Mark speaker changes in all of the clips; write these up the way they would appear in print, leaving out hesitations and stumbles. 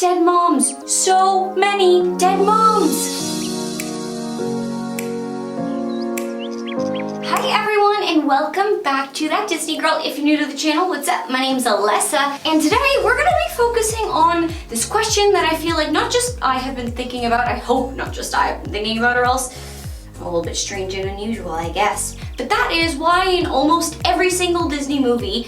Speaker 1: Dead moms! So many dead moms! Hi everyone and welcome back to That Disney Girl. If you're new to the channel, what's up? My name's Alessa and today we're gonna be focusing on this question that I feel like not just I have been thinking about, I hope not just I have been thinking about, or else I'm a little bit strange and unusual, I guess. But that is why in almost every single Disney movie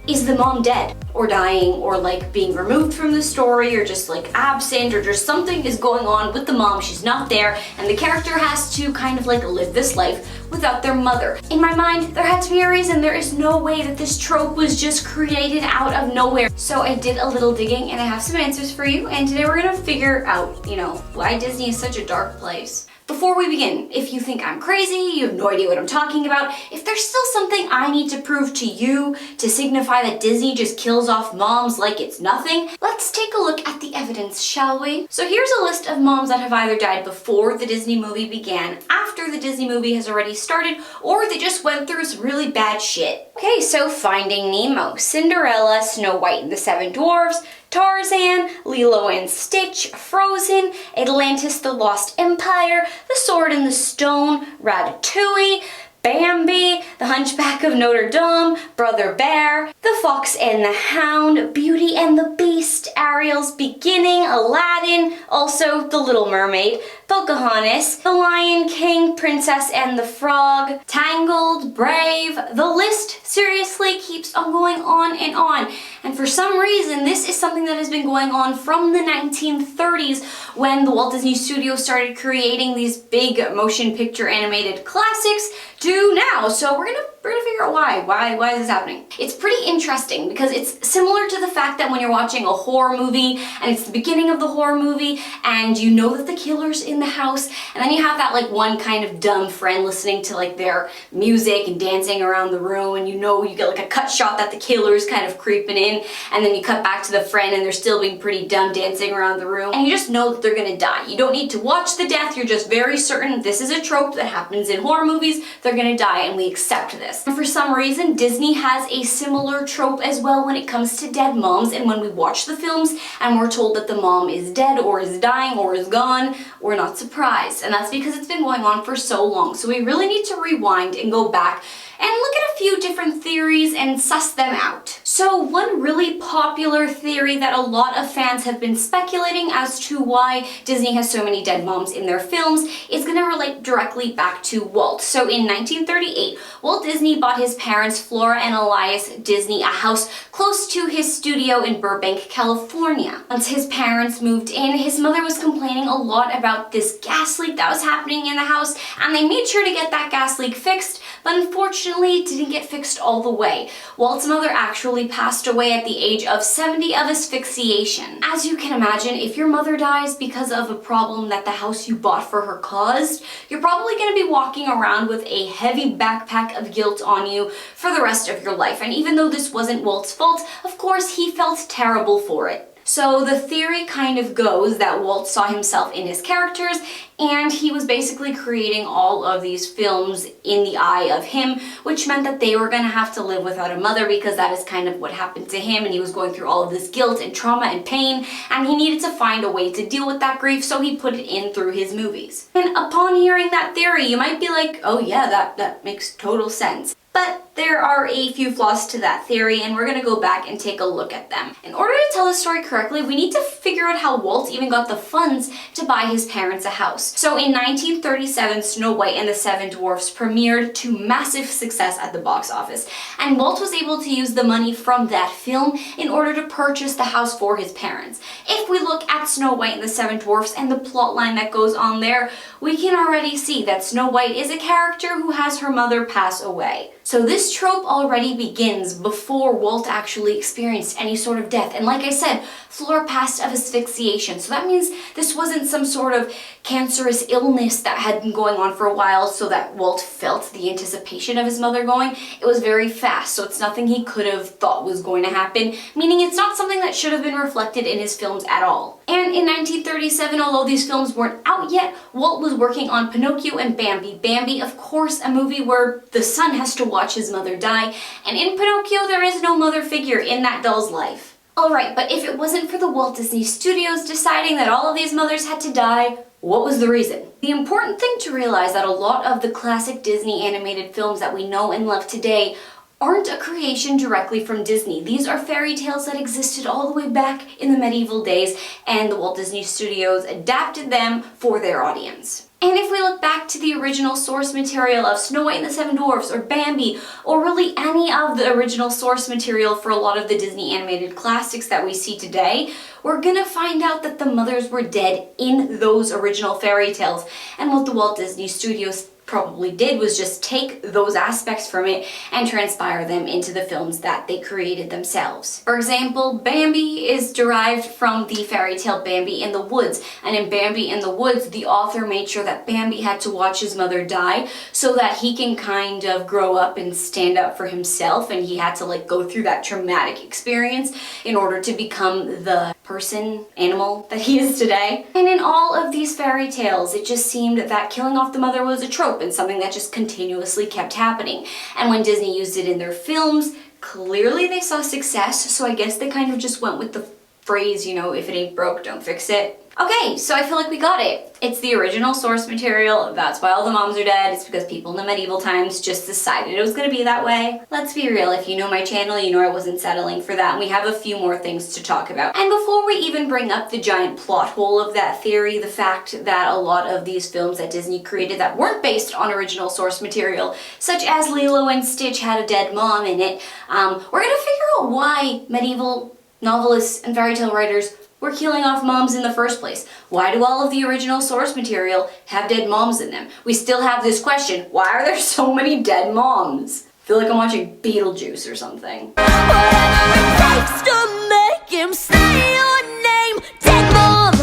Speaker 1: is the mom dead or dying or like being removed from the story or just like absent or just something is going on with the mom, she's not there, and the character has to kind of like live this life without their mother. In my mind, there had to be a reason. There is no way that this trope was just created out of nowhere. So I did a little digging and I have some answers for you, and today we're gonna figure out, why Disney is such a dark place. Before we begin, if you think I'm crazy, you have no idea what I'm talking about, if there's still something I need to prove to you to signify that Disney just kills off moms like it's nothing, let's take a look at the evidence, shall we? So here's a list of moms that have either died before the Disney movie began, after the Disney movie has already started, or they just went through some really bad shit. Okay, so Finding Nemo, Cinderella, Snow White and the Seven Dwarfs, Tarzan, Lilo and Stitch, Frozen, Atlantis the Lost Empire, The Sword and the Stone, Ratatouille, Bambi, The Hunchback of Notre Dame, Brother Bear, The Fox and the Hound, Beauty and the Beast, Ariel's Beginning, Aladdin, also The Little Mermaid, Pocahontas, The Lion King, Princess and the Frog, Tangled, Brave. The list seriously keeps on going on and on. And for some reason, this is something that has been going on from the 1930s when the Walt Disney Studios started creating these big motion picture animated classics to now. So we're gonna figure out why is this happening? It's pretty interesting because it's similar to the fact that when you're watching a horror movie and it's the beginning of the horror movie and you know that the killer's in the house, and then you have that like one kind of dumb friend listening to like their music and dancing around the room, and you get like a cut shot that the killer's kind of creeping in, and then you cut back to the friend and they're still being pretty dumb dancing around the room, and you just know that they're gonna die. You don't need to watch the death, you're just very certain this is a trope that happens in horror movies, they're gonna die, and we accept this. And for some reason, Disney has a similar trope as well when it comes to dead moms, and when we watch the films and we're told that the mom is dead or is dying or is gone, we're not surprised. And that's because it's been going on for so long. So we really need to rewind and go back and look at a few different theories and suss them out. So one really popular theory that a lot of fans have been speculating as to why Disney has so many dead moms in their films is going to relate directly back to Walt. So in 1938, Walt Disney bought his parents, Flora and Elias Disney, a house close to his studio in Burbank, California. Once his parents moved in, his mother was complaining a lot about this gas leak that was happening in the house, and they made sure to get that gas leak fixed, but unfortunately it didn't get fixed all the way. Walt's mother actually passed away at the age of 70 of asphyxiation. As you can imagine, if your mother dies because of a problem that the house you bought for her caused, you're probably going to be walking around with a heavy backpack of guilt on you for the rest of your life. And even though this wasn't Walt's fault, of course he felt terrible for it. So the theory kind of goes that Walt saw himself in his characters, and he was basically creating all of these films in the eye of him, which meant that they were going to have to live without a mother because that is kind of what happened to him, and he was going through all of this guilt and trauma and pain, and he needed to find a way to deal with that grief, so he put it in through his movies. And upon hearing that theory, you might be like, oh yeah, that makes total sense. But there are a few flaws to that theory, and we're going to go back and take a look at them. In order to tell the story correctly, we need to figure out how Walt even got the funds to buy his parents a house. So in 1937, Snow White and the Seven Dwarfs premiered to massive success at the box office, and Walt was able to use the money from that film in order to purchase the house for his parents. If we look at Snow White and the Seven Dwarfs and the plot line that goes on there, we can already see that Snow White is a character who has her mother pass away. So this trope already begins before Walt actually experienced any sort of death. And like I said, Flora passed of asphyxiation. So that means this wasn't some sort of cancerous illness that had been going on for a while so that Walt felt the anticipation of his mother going. It was very fast, so it's nothing he could have thought was going to happen, meaning it's not something that should have been reflected in his films at all. And in 1937, although these films weren't out yet, Walt was working on Pinocchio and Bambi. Bambi, of course, a movie where the son has to watch his mother die, and in Pinocchio there is no mother figure in that doll's life. Alright, but if it wasn't for the Walt Disney Studios deciding that all of these mothers had to die, what was the reason? The important thing to realize that a lot of the classic Disney animated films that we know and love today aren't a creation directly from Disney. These are fairy tales that existed all the way back in the medieval days, and the Walt Disney Studios adapted them for their audience. And if we look back to the original source material of Snow White and the Seven Dwarfs or Bambi, or really any of the original source material for a lot of the Disney animated classics that we see today, we're gonna find out that the mothers were dead in those original fairy tales. And what the Walt Disney Studios probably did was just take those aspects from it and transpire them into the films that they created themselves. For example, Bambi is derived from the fairy tale Bambi in the Woods, and in Bambi in the Woods, the author made sure that Bambi had to watch his mother die so that he can kind of grow up and stand up for himself, and he had to like go through that traumatic experience in order to become the person, animal that he is today. And in all of these fairy tales, it just seemed that killing off the mother was a trope and something that just continuously kept happening. And when Disney used it in their films, clearly they saw success, so I guess they kind of just went with the phrase, you know, if it ain't broke, don't fix it. Okay, so I feel like we got it. It's the original source material. That's why all the moms are dead. It's because people in the medieval times just decided it was gonna be that way. Let's be real, if you know my channel, you know I wasn't settling for that, and we have a few more things to talk about. And before we even bring up the giant plot hole of that theory, the fact that a lot of these films that Disney created that weren't based on original source material, such as Lilo and Stitch had a dead mom in it, we're gonna figure out why medieval novelists and fairy tale writers were killing off moms in the first place. Why do all of the original source material have dead moms in them? We still have this question, why are there so many dead moms? I feel like I'm watching Beetlejuice or something.
Speaker 2: Whatever it takes to make him say your name, dead mom!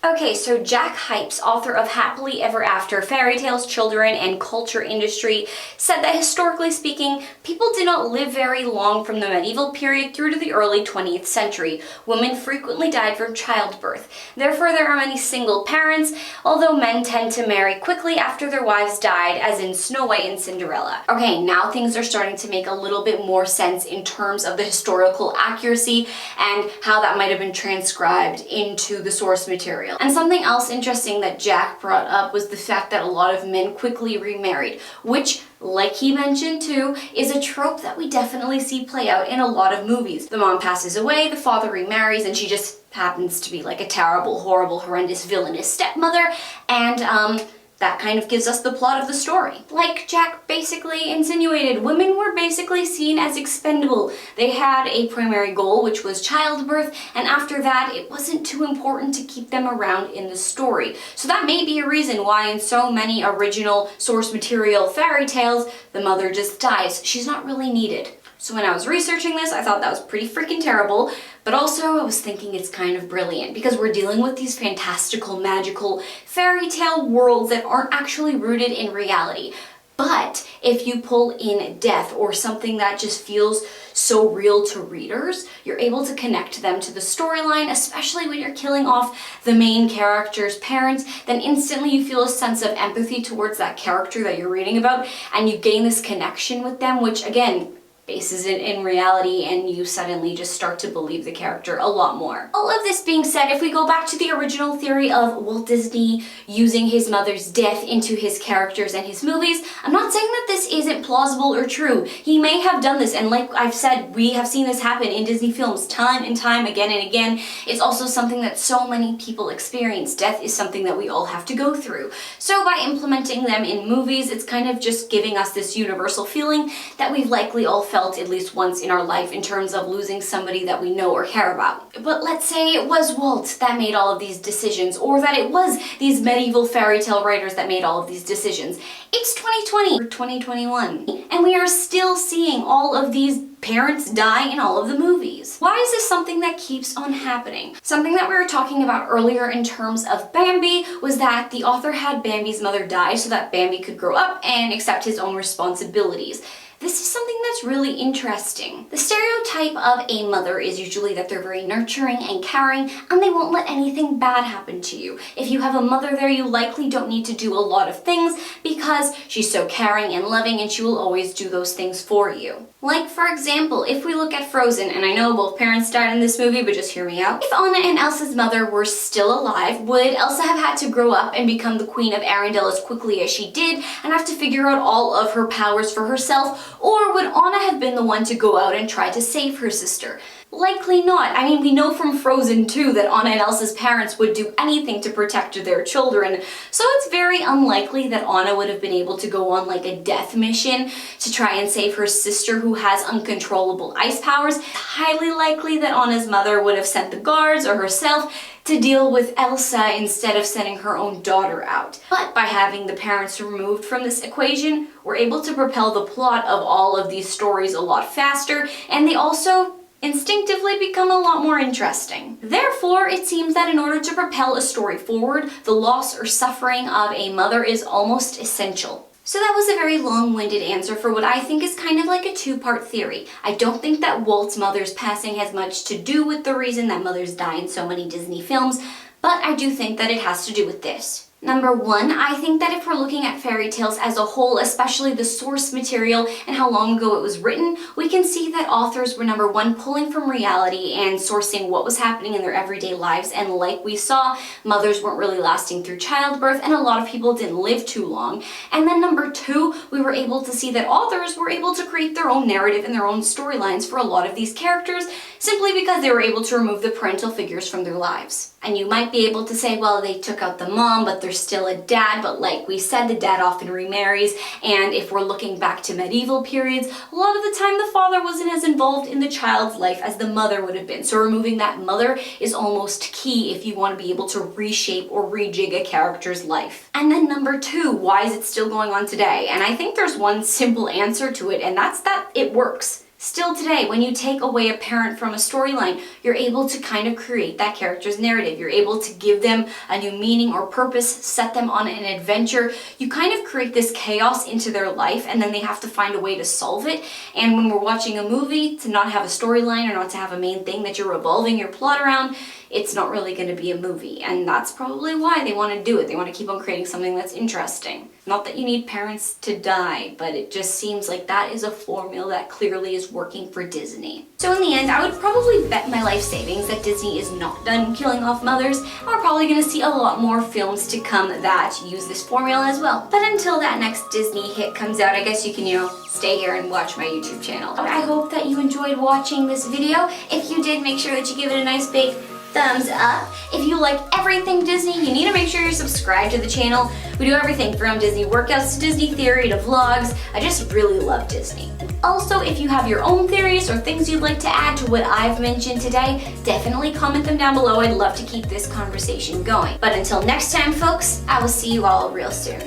Speaker 1: Okay, so Jack Hypes, author of Happily Ever After, Fairy Tales, Children, and Culture Industry, said that historically speaking, people did not live very long from the medieval period through to the early 20th century. Women frequently died from childbirth. Therefore, there are many single parents, although men tend to marry quickly after their wives died, as in Snow White and Cinderella. Okay, now things are starting to make a little bit more sense in terms of the historical accuracy and how that might have been transcribed into the source material. And something else interesting that Jack brought up was the fact that a lot of men quickly remarried, which, like he mentioned too, is a trope that we definitely see play out in a lot of movies. The mom passes away, the father remarries, and she just happens to be like a terrible, horrible, horrendous, villainous stepmother, and that kind of gives us the plot of the story. Like Jack basically insinuated, women were basically seen as expendable. They had a primary goal, which was childbirth, and after that, it wasn't too important to keep them around in the story. So that may be a reason why in so many original source material fairy tales, the mother just dies. She's not really needed. So when I was researching this, I thought that was pretty freaking terrible, but also I was thinking it's kind of brilliant because we're dealing with these fantastical, magical fairy tale worlds that aren't actually rooted in reality. But if you pull in death or something that just feels so real to readers, you're able to connect them to the storyline, especially when you're killing off the main character's parents, then instantly you feel a sense of empathy towards that character that you're reading about, and you gain this connection with them, which again, bases it in reality, and you suddenly just start to believe the character a lot more. All of this being said, if we go back to the original theory of Walt Disney using his mother's death into his characters and his movies, I'm not saying that this isn't plausible or true. He may have done this, and like I've said, we have seen this happen in Disney films time and time again and again. It's also something that so many people experience. Death is something that we all have to go through. So by implementing them in movies, it's kind of just giving us this universal feeling that we've likely all felt at least once in our life in terms of losing somebody that we know or care about. But let's say it was Walt that made all of these decisions, or that it was these medieval fairy tale writers that made all of these decisions. It's 2020 or 2021, and we are still seeing all of these parents die in all of the movies. Why is this something that keeps on happening? Something that we were talking about earlier in terms of Bambi was that the author had Bambi's mother die so that Bambi could grow up and accept his own responsibilities. this is something that's really interesting. The stereotype of a mother is usually that they're very nurturing and caring, and they won't let anything bad happen to you. If you have a mother there, you likely don't need to do a lot of things because she's so caring and loving, and she will always do those things for you. Like, for example, if we look at Frozen, and I know both parents died in this movie, but just hear me out. If Anna and Elsa's mother were still alive, would Elsa have had to grow up and become the Queen of Arendelle as quickly as she did and have to figure out all of her powers for herself? Or would Anna have been the one to go out and try to save her sister? Likely not. I mean, we know from Frozen 2 that Anna and Elsa's parents would do anything to protect their children, so it's very unlikely that Anna would have been able to go on like a death mission to try and save her sister who has uncontrollable ice powers. It's highly likely that Anna's mother would have sent the guards or herself to deal with Elsa instead of sending her own daughter out. But by having the parents removed from this equation, we're able to propel the plot of all of these stories a lot faster, and they also instinctively become a lot more interesting. Therefore, it seems that in order to propel a story forward, the loss or suffering of a mother is almost essential. So that was a very long-winded answer for what I think is kind of like a two-part theory. I don't think that Walt's mother's passing has much to do with the reason that mothers die in so many Disney films, but I do think that it has to do with this. Number one, I think that if we're looking at fairy tales as a whole, especially the source material and how long ago it was written, we can see that authors were, number one, pulling from reality and sourcing what was happening in their everyday lives. And like we saw, mothers weren't really lasting through childbirth, and a lot of people didn't live too long. And then number two, we were able to see that authors were able to create their own narrative and their own storylines for a lot of these characters, simply because they were able to remove the parental figures from their lives. And you might be able to say, well, they took out the mom, but there's still a dad. But like we said, the dad often remarries. And if we're looking back to medieval periods, a lot of the time the father wasn't as involved in the child's life as the mother would have been. So removing that mother is almost key if you want to be able to reshape or rejig a character's life. And then number two, why is it still going on today? And I think there's one simple answer to it, and that's that it works. Still today, when you take away a parent from a storyline, you're able to kind of create that character's narrative. You're able to give them a new meaning or purpose, set them on an adventure. You kind of create this chaos into their life, and then they have to find a way to solve it. And when we're watching a movie, to not have a storyline or not to have a main thing that you're revolving your plot around, it's not really going to be a movie. And that's probably why they want to do it. They want to keep on creating something that's interesting. Not that you need parents to die, but it just seems like that is a formula that clearly is working for Disney. So in the end, I would probably bet my life savings that Disney is not done killing off mothers, and we're probably going to see a lot more films to come that use this formula as well. But until that next Disney hit comes out, I guess you can, stay here and watch my YouTube channel. I hope that you enjoyed watching this video. If you did, make sure that you give it a nice big thumbs up. If you like everything Disney, you need to make sure you're subscribed to the channel. We do everything from Disney workouts to Disney theory to vlogs. I just really love Disney. Also, if you have your own theories or things you'd like to add to what I've mentioned today, definitely comment them down below. I'd love to keep this conversation going. But until next time, folks, I will see you all real soon.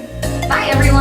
Speaker 1: Bye, everyone.